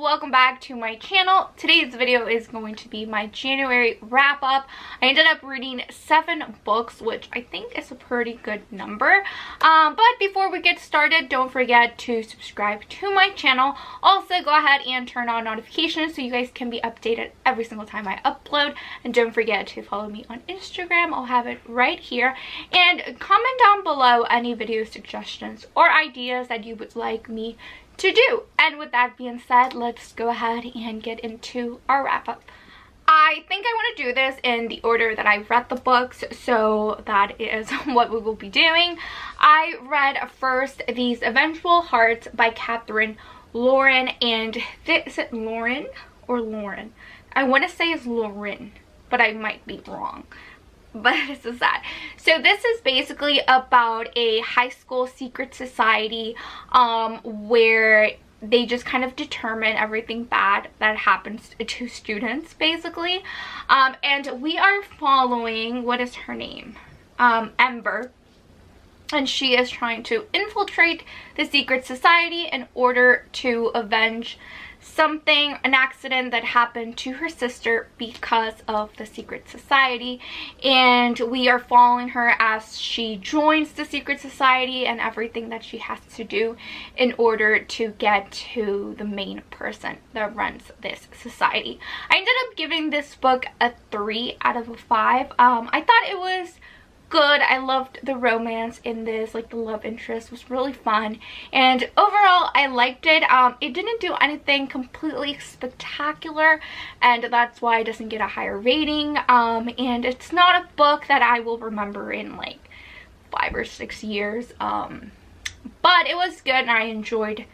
welcome back to my channel. Today's video is going to be my January wrap-up. I ended up reading 7 books, which I think is a pretty good number. But before we get started, don't forget to subscribe to my channel. Also, go ahead and turn on notifications so you guys can be updated every single time I upload. And don't forget to follow me on Instagram. I'll have it right here. And comment down below any video suggestions or ideas that you would like me to do. And with that being said, let's go ahead and get into our wrap-up. I think I want to do this in the order that I read the books, so that is what we will be doing. I read first These Eventual Hearts by Catherine Lauren, and is it Lauren or Lauren? I want to say it's Lauren, but I might be wrong. But this is that. So this is basically about a high school secret society where they just kind of determine everything bad that happens to students, basically. And we are following, what is her name? Ember. And she is trying to infiltrate the secret society in order to avenge an accident that happened to her sister because of the secret society. And we are following her as she joins the secret society and everything that she has to do in order to get to the main person that runs this society. I ended up giving this book a 3 out of 5. I thought it was good. I loved the romance in this, like the love interest was really fun, and overall I liked it. It didn't do anything completely spectacular, and that's why it doesn't get a higher rating. And it's not a book that I will remember in like 5 or 6 years, but it was good and I enjoyed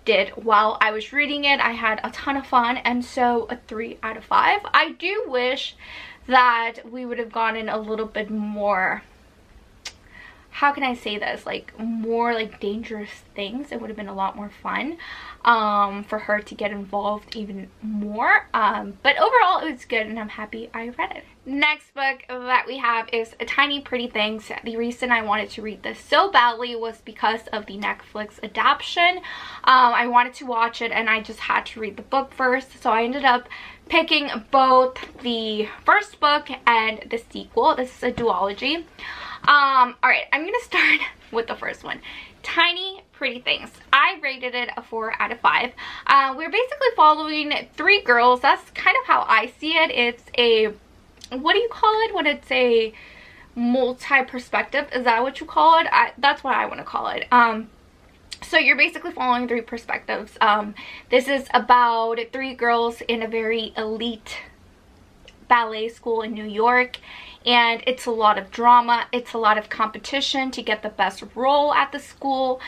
it while I was reading it. I had a ton of fun, and so a 3 out of 5. I do wish that we would have gotten a little bit more, how can I say this, like more like dangerous things. It would have been a lot more fun for her to get involved even more, but overall it was good and I'm happy I read it. Next book that we have is Tiny Pretty Things. The reason I wanted to read this so badly was because of the Netflix adaptation. I wanted to watch it and I just had to read the book first, so I ended up picking both the first book and the sequel. This is a duology. Alright, I'm gonna start with the first one. Tiny Pretty Things. I rated it a 4 out of 5. We're basically following 3 girls. That's kind of how I see it. It's a, what do you call it when it's a multi-perspective? Is that what you call it? That's what I want to call it. So you're basically following 3 perspectives. This is about 3 girls in a very elite ballet school in New York, and it's a lot of drama. It's a lot of competition to get the best role at the school,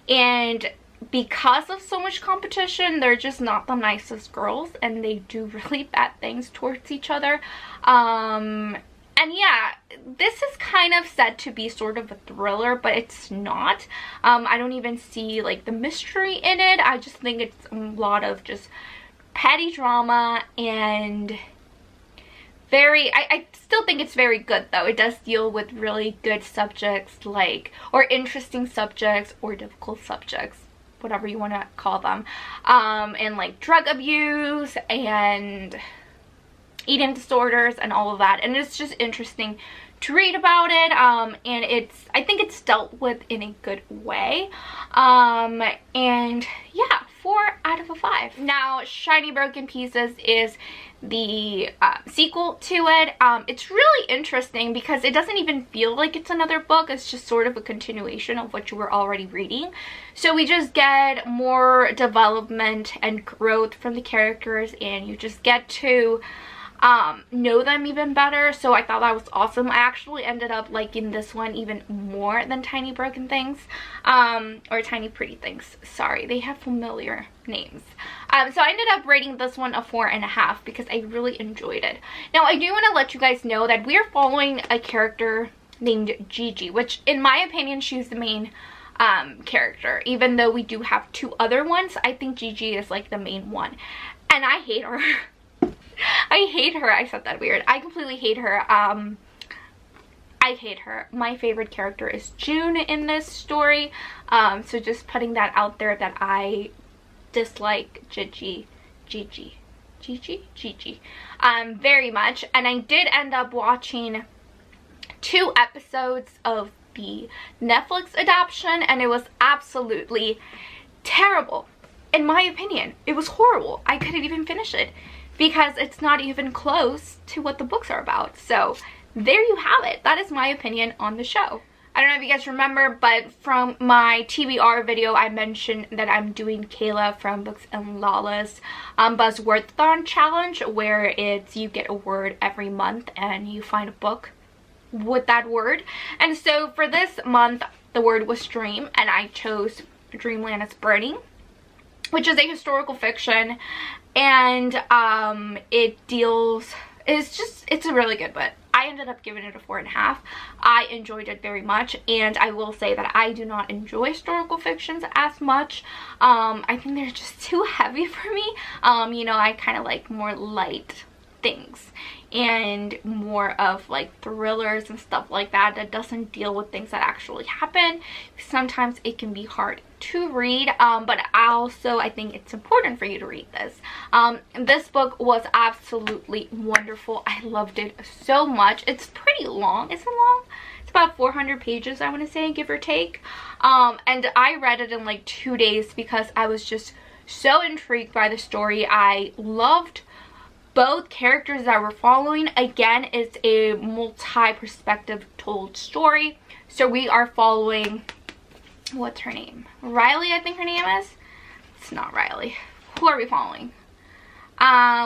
and because of so much competition, they're just not the nicest girls and they do really bad things towards each other. And yeah, this is kind of said to be sort of a thriller, but it's not. I don't even see like the mystery in it. I just think it's a lot of just petty drama, and I still think it's very good though. It does deal with really good subjects, like, or interesting subjects or difficult subjects, whatever you want to call them, and like drug abuse and eating disorders and all of that, and it's just interesting to read about it. And I think it's dealt with in a good way, and yeah, 4 out of 5. Now Shiny Broken Pieces is the sequel to it. It's really interesting because it doesn't even feel like it's another book. It's just sort of a continuation of what you were already reading, so we just get more development and growth from the characters, and you just get to know them even better. So I thought that was awesome. I actually ended up liking this one even more than Tiny Broken Things, or Tiny Pretty Things. Sorry, they have familiar names. So I ended up rating this one a 4.5 because I really enjoyed it. Now I do want to let you guys know that we are following a character named Gigi, which in my opinion she's the main character. Even though we do have 2 other ones, I think Gigi is like the main one, and I hate her. I hate her. I said that weird. I completely hate her. I hate her. My favorite character is June in this story. So just putting that out there that I dislike Gigi Gigi, very much. And I did end up watching 2 episodes of the Netflix adaptation, and it was absolutely terrible. In my opinion, it was horrible. I couldn't even finish it because it's not even close to what the books are about. So there you have it. That is my opinion on the show. I don't know if you guys remember, but from my TBR video, I mentioned that I'm doing Kayla from Books and Lala's Buzzwordthon challenge, where it's you get a word every month and you find a book with that word. And so for this month, the word was dream, and I chose Dreamland is Burning, which is a historical fiction, and it's a really good book. I ended up giving it a 4.5. I enjoyed it very much, and I will say that I do not enjoy historical fictions as much. I think they're just too heavy for me. You know, I kind of like more light things and more of like thrillers and stuff like that doesn't deal with things that actually happen. Sometimes it can be hard to read, but I think it's important for you to read this. This book was absolutely wonderful. I loved it so much. It's pretty long. Is it long? It's about 400 pages, I want to say, give or take. And I read it in like 2 days because I was just so intrigued by the story. I loved both characters that we're following. Again, it's a multi-perspective told story. So we are following, what's her name? Riley, I think her name is. It's not Riley. Who are we following?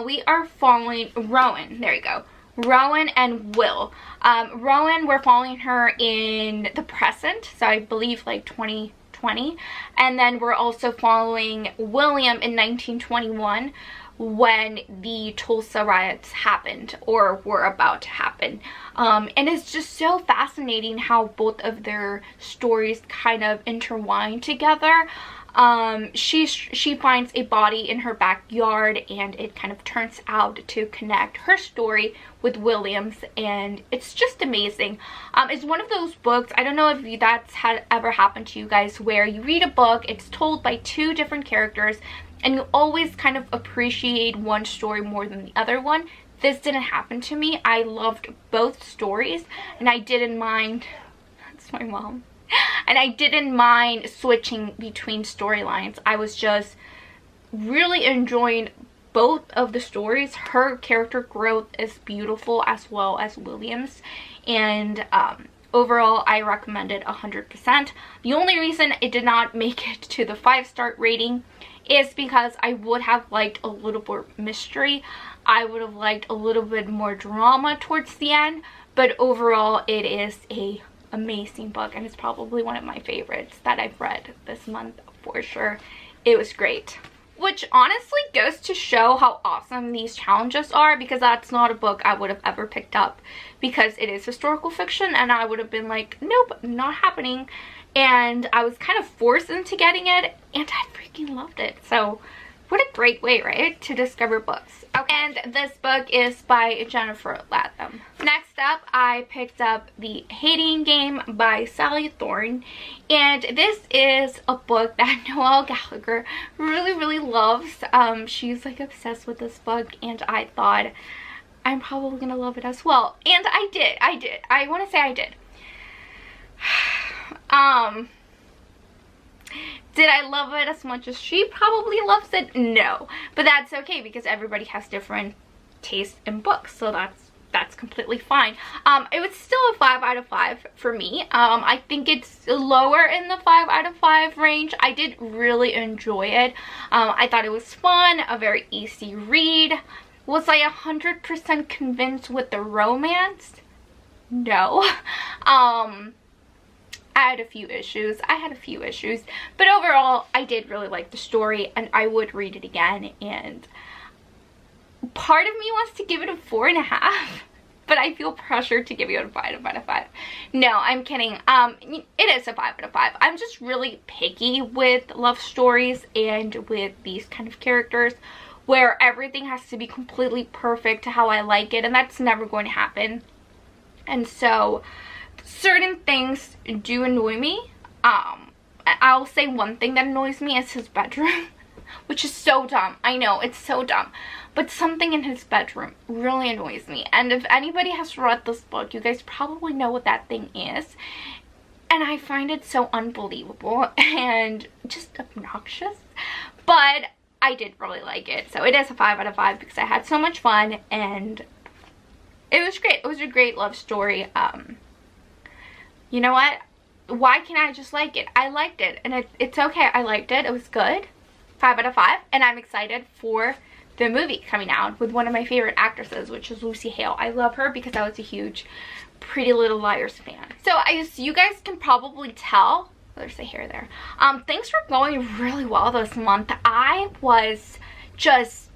We are following Rowan. There you go. Rowan and Will. Rowan, we're following her in the present, so I believe like 2020. And then we're also following William in 1921, when the Tulsa riots happened or were about to happen. And it's just so fascinating how both of their stories kind of intertwine together. She finds a body in her backyard, and it kind of turns out to connect her story with William's, and it's just amazing. It's one of those books, I don't know if that's ever happened to you guys, where you read a book, it's told by 2 different characters, and you always kind of appreciate one story more than the other one. This didn't happen to me. I loved both stories, and I didn't mind, that's my mom, and I didn't mind switching between storylines. I was just really enjoying both of the stories. Her character growth is beautiful, as well as William's, and overall I recommend it 100%. The only reason it did not make it to the 5-star rating is because I would have liked a little more mystery. I would have liked a little bit more drama towards the end, but overall it is a amazing book, and it's probably one of my favorites that I've read this month for sure. It was great. Which honestly goes to show how awesome these challenges are, because that's not a book I would have ever picked up, because it is historical fiction, and I would have been like, nope, not happening. And I was kind of forced into getting it, and I freaking loved it. So what a great way, right, to discover books. Okay, and this book is by Jennifer Latham. Next up, I picked up The Hating Game by Sally Thorne, and this is a book that Noelle Gallagher really loves. She's like obsessed with this book, and I thought I'm probably gonna love it as well, and I did. I want to say I did. Did I love it as much as she probably loves it? No, but that's okay, because everybody has different tastes in books, so that's completely fine. It was still a 5 out of 5 for me. I think it's lower in the 5 out of 5 range. I did really enjoy it. I thought it was fun, a very easy read. Was I 100% convinced with the romance? No. I had a few issues, but overall I did really like the story, and I would read it again, and part of me wants to give it a 4.5, but I feel pressured to give it a 5 out of 5. No, I'm kidding. It is a 5 out of 5. I'm just really picky with love stories and with these kind of characters where everything has to be completely perfect to how I like it, and that's never going to happen. And so certain things do annoy me. I'll say one thing that annoys me is his bedroom. which is so dumb. I know, it's so dumb. But something in his bedroom really annoys me. And if anybody has read this book, you guys probably know what that thing is. And I find it so unbelievable and just obnoxious. But I did really like it. So it is a 5 out of 5 because I had so much fun and it was great. It was a great love story. You know what? Why can't I just like it? I liked it and it's okay. I liked it. It was good. 5 out of 5. And I'm excited for the movie coming out with one of my favorite actresses, which is Lucy Hale. I love her because I was a huge Pretty Little Liars fan. So as you guys can probably tell, there's a hair there. Things were going really well this month. I was just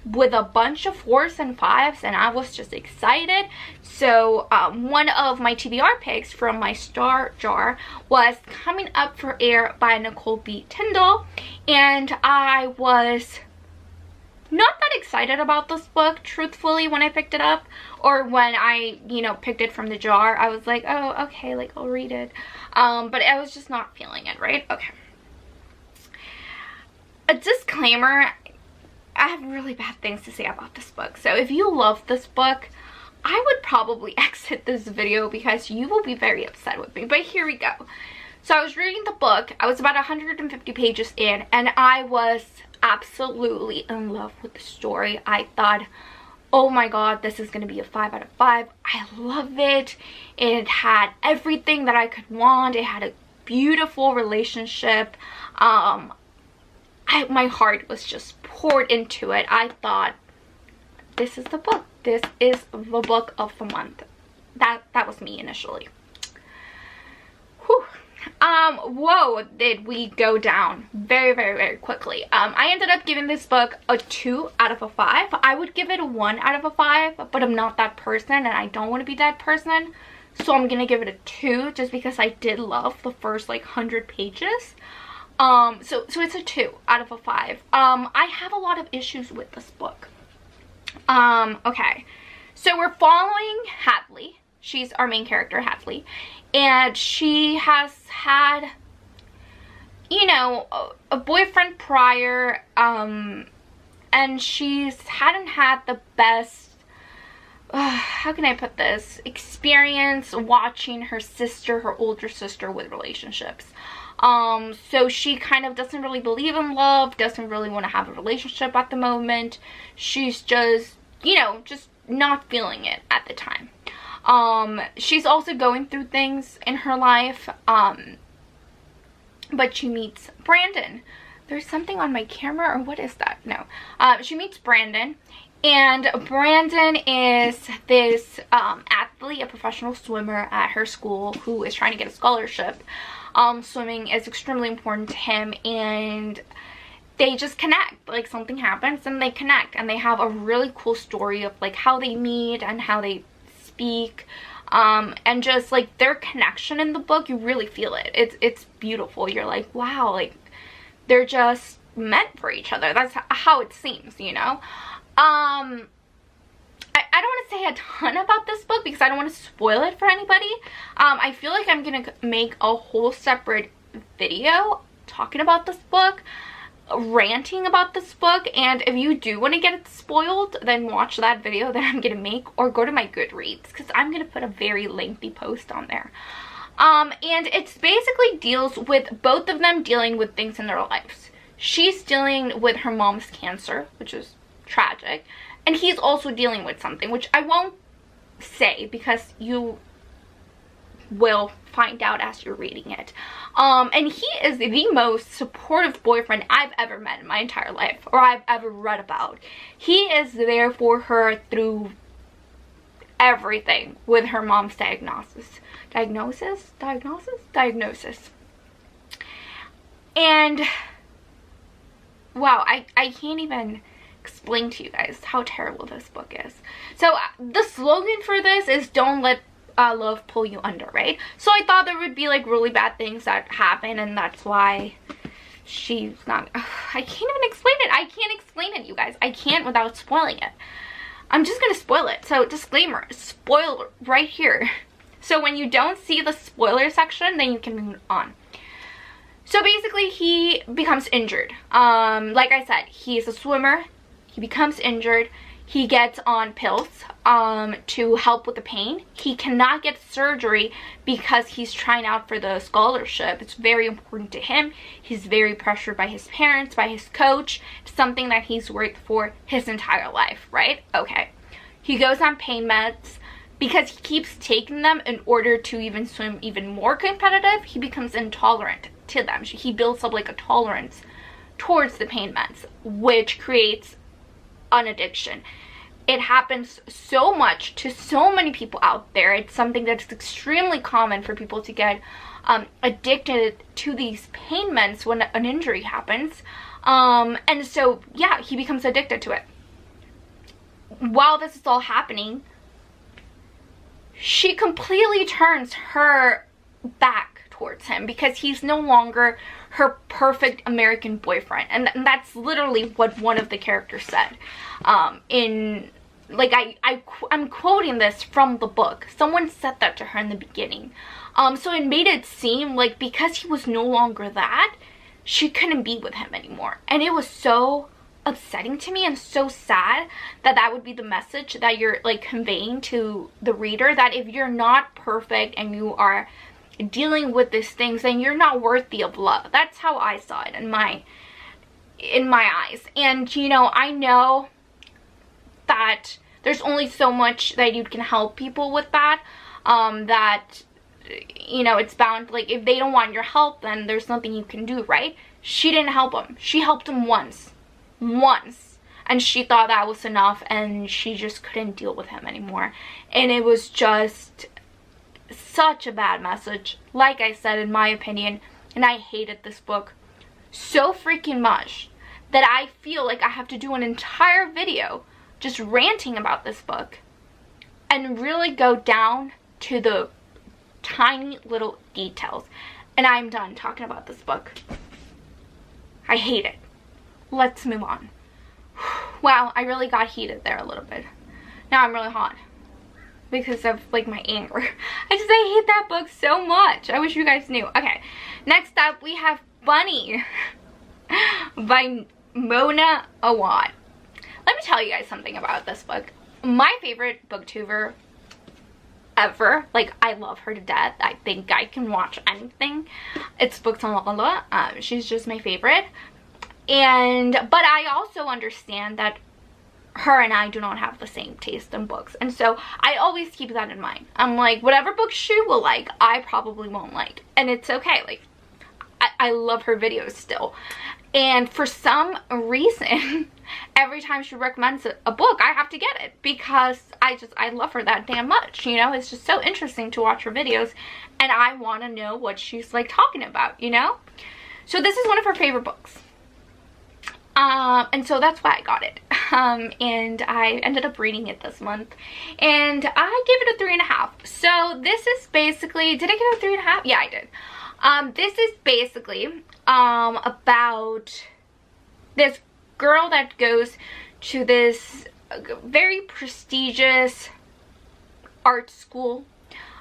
with a bunch of 4s and 5s and I was just excited. So one of my TBR picks from my star jar was Coming Up for Air by Nicole B. Tyndall, and I was not that excited about this book, truthfully, when I picked it up, or when I, you know, picked it from the jar. I was like, oh, okay, like, I'll read it. But I was just not feeling it, right? Okay. A disclaimer, I have really bad things to say about this book. So if you love this book, I would probably exit this video because you will be very upset with me. But here we go. So I was reading the book. I was about 150 pages in, and I was absolutely in love with the story. I thought, oh my god, this is going to be a 5 out of 5. I love it. It had everything that I could want. It had a beautiful relationship. My heart was just poured into it. I thought, this is the book. This is the book of the month. That was me initially. Whew. Whoa, did we go down very, very, very quickly. I ended up giving this book a 2 out of a 5. I would give it a 1 out of a 5, but I'm not that person and I don't want to be that person. So I'm gonna give it a 2 just because I did love the first like 100 pages. So it's a 2 out of a 5. I have a lot of issues with this book. Okay. So we're following Hadley. She's our main character, Hadley. And she has had, you know, a boyfriend prior, and she's hadn't had the best, how can I put this, experience watching her sister, her older sister, with relationships. So she kind of doesn't really believe in love, doesn't really want to have a relationship at the moment. She's just, you know, just not feeling it at the time. She's also going through things in her life, but she meets Brandon. There's something on my camera, or what is that? No. She meets Brandon, and Brandon is this athlete, a professional swimmer at her school who is trying to get a scholarship. Swimming is extremely important to him, and they just connect. Like, something happens and they connect, and they have a really cool story of like how they meet and how they speak, and just like their connection in the book. You really feel it. It's beautiful. You're like, wow, like they're just meant for each other. That's how it seems, you know. I don't want to say a ton about this book because I don't want to spoil it for anybody. I feel like I'm gonna make a whole separate video talking about this book, ranting about this book, and if you do want to get it spoiled, then watch that video that I'm gonna make, or go to my Goodreads because I'm gonna put a very lengthy post on there. And it's basically deals with both of them dealing with things in their lives. She's dealing with her mom's cancer, which is tragic, and he's also dealing with something which I won't say because you will find out as you're reading it. And he is the most supportive boyfriend I've ever met in my entire life, or I've ever read about. He is there for her through everything with her mom's diagnosis. And wow, I can't even explain to you guys how terrible this book is. So the slogan for this is "Don't let love pull you under," right? So I thought there would be like really bad things that happen, and that's why she's not, I can't even explain it. I can't explain it, you guys. I can't without spoiling it. I'm just gonna spoil it. So disclaimer, spoiler right here. So when you don't see the spoiler section, then you can move on. So basically he becomes injured. Like I said, he's a swimmer. He becomes injured. He gets on pills to help with the pain. He cannot get surgery because he's trying out for the scholarship. It's very important to him. He's very pressured by his parents, by his coach. It's something that he's worked for his entire life, right? Okay. He goes on pain meds. Because he keeps taking them in order to even swim even more competitive, he becomes intolerant to them. He builds up like a tolerance towards the pain meds, which creates an addiction. It happens so much to so many people out there. It's something that's extremely common for people to get addicted to these pain meds when an injury happens. And so, yeah, he becomes addicted to it. While this is all happening, she completely turns her back towards him because he's no longer her perfect American boyfriend. And that's literally what one of the characters said. I'm quoting this from the book. Someone said that to her in the beginning. So it made it seem like because he was no longer that, she couldn't be with him anymore. And it was so upsetting to me and so sad that that would be the message that you're like conveying to the reader, that if you're not perfect and you are dealing with these things, then you're not worthy of love. That's how I saw it in my eyes. And you know, I know that there's only so much that you can help people with that, that, you know, it's bound, like, if they don't want your help, then there's nothing you can do, right? She didn't help him. She helped him once, and she thought that was enough, and she just couldn't deal with him anymore. And it was just such a bad message, like I said, in my opinion. And I hated this book so freaking much that I feel like I have to do an entire video just ranting about this book and really go down to the tiny little details. And I'm done talking about this book. I hate it. Let's move on. Wow, I really got heated there a little bit. Now I'm really hot because of like my anger. I hate that book so much. I wish you guys knew. Okay, next up we have Bunny by Mona Awad. Let me tell you guys something about this book. My favorite booktuber ever. Like, I love her to death. I think I can watch anything. It's Books on Lala. She's just my favorite. But I also understand that her and I do not have the same taste in books. And so I always keep that in mind. I'm like, whatever book she will like, I probably won't like. And it's okay. Like, I love her videos still. And for some reason, every time she recommends a book, I have to get it because I love her that damn much, you know? It's just so interesting to watch her videos, and I want to know what she's like talking about, you know? So this is one of her favorite books. And so that's why I got it. And I ended up reading it this month, and I gave it a 3.5. So this is basically, did I give it a 3.5? Yeah, I did. This is basically about this girl that goes to this very prestigious art school,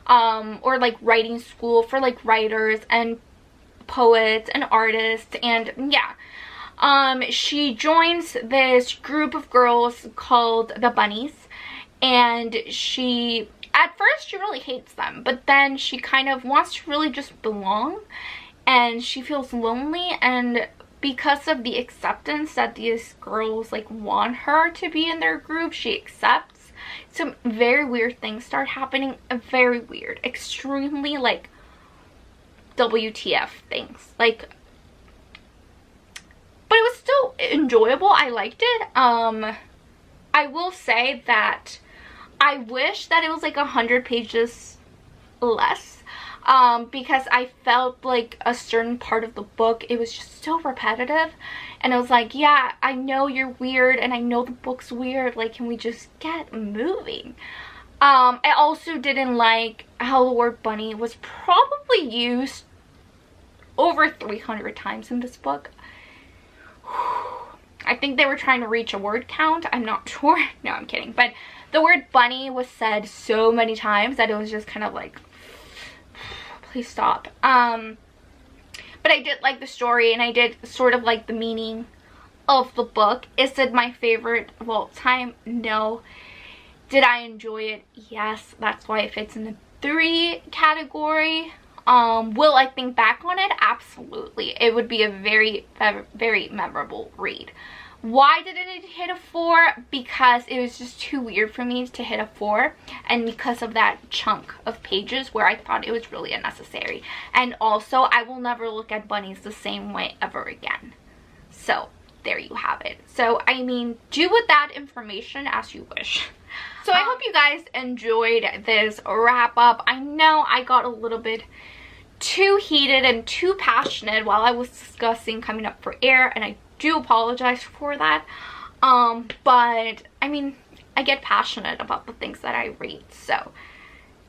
or like writing school for like writers and poets and artists. And yeah, she joins this group of girls called the Bunnies, and she, at first she really hates them, but then she kind of wants to really just belong, and she feels lonely. And because of the acceptance that these girls like want her to be in their group, she accepts. Some very weird things start happening. Very weird, extremely like WTF things, like, but it was still enjoyable. I liked it. I will say that I wish that it was like 100 pages less, because I felt like a certain part of the book, it was just so repetitive, and I was like, yeah, I know you're weird, and I know the book's weird, like, can we just get moving? I also didn't like how the word bunny was probably used over 300 times in this book. I think they were trying to reach a word count. I'm not sure. No, I'm kidding. But the word bunny was said so many times that it was just kind of like, please stop. But but I did like the story, and I did sort of like the meaning of the book. Is it my favorite of all time? No. Did I enjoy it? Yes. That's why it fits in the 3 category. Will I think back on it? Absolutely. It would be a very, very memorable read. Why didn't it hit a 4? Because it was just too weird for me to hit a 4, and because of that chunk of pages where I thought it was really unnecessary. And also, I will never look at bunnies the same way ever again. So there you have it. So I mean, do with that information as you wish. So I hope you guys enjoyed this wrap up. I know I got a little bit too heated and too passionate while I was discussing coming up for air, and I do apologize for that. But I mean, I get passionate about the things that I read, so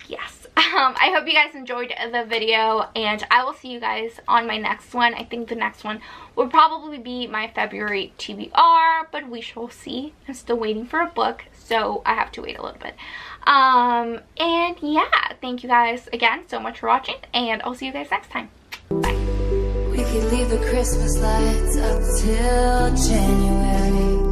yes. I hope you guys enjoyed the video, and I will see you guys on my next one. I think the next one will probably be my February TBR, but we shall see. I'm still waiting for a book, so I have to wait a little bit. And yeah, thank you guys again so much for watching, and I'll see you guys next time. Bye. We could leave the Christmas lights up till January.